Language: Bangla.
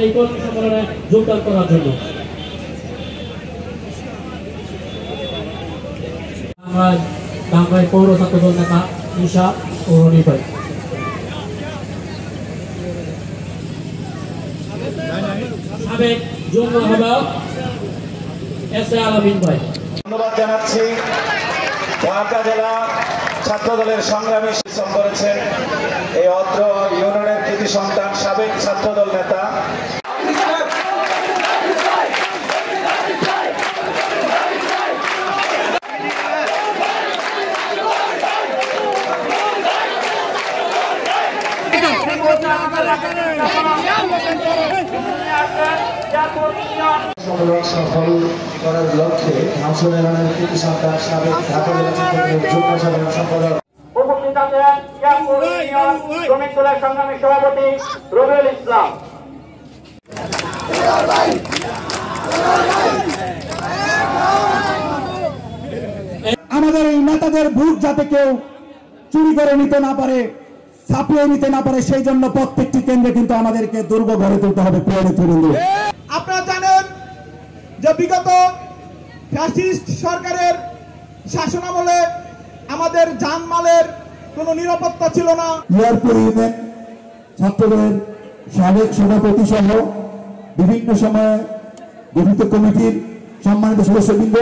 এই কর্মী সম্মেলনে যোগদান করার জন্য আমরা টাঙ্গাইল পৌর ছাত্রদল নেতা ঈশা ও রনি ভাই, সাবেক যুগ্ম আহ্বায়ক এস এ আলামিন ভাই। ধন্যবাদ জানাচ্ছি ঢাকা জেলা ছাত্রদলের সংগ্রামী পরিশ্রম করেছেন এই অত্র ইউনিয়নের কৃতি সন্তান সাবেক ছাত্রদল নেতা সফল করার লক্ষ্যে হাউসুল ইউনিয়নের কৃতি সন্তান সাবেক ঢাকা জেলা ছাত্রদলের যুগ্ম সাধারণ সম্পাদক উপস্থিত আছেন ইয়াকুব ইউনিয়ন শ্রমিক দলের সংগ্রামী সভাপতি রবিউল ইসলাম। আমাদের এই নেতাদের ভোট যাতে কেউ চুরি করে নিতে না পারে, ছাপিয়ে নিতে না পারে, সেই জন্য প্রত্যেকটি কেন্দ্রে কিন্তু আমাদেরকে দুর্গ গড়ে তুলতে হবে। প্রিয় নেতৃবৃন্দ, আপনারা জানেন যে বিগত ফ্যাসিস্ট সরকারের শাসনামলে আমাদের জানমালের কোনো নিরাপত্তা ছিল না। ইয়ারপুর ইউনিয়ন ছাত্রদলের সাবেক সভাপতি সহ বিভিন্ন সময়ে গঠিত কমিটির সম্মানিত সদস্যবৃন্দ,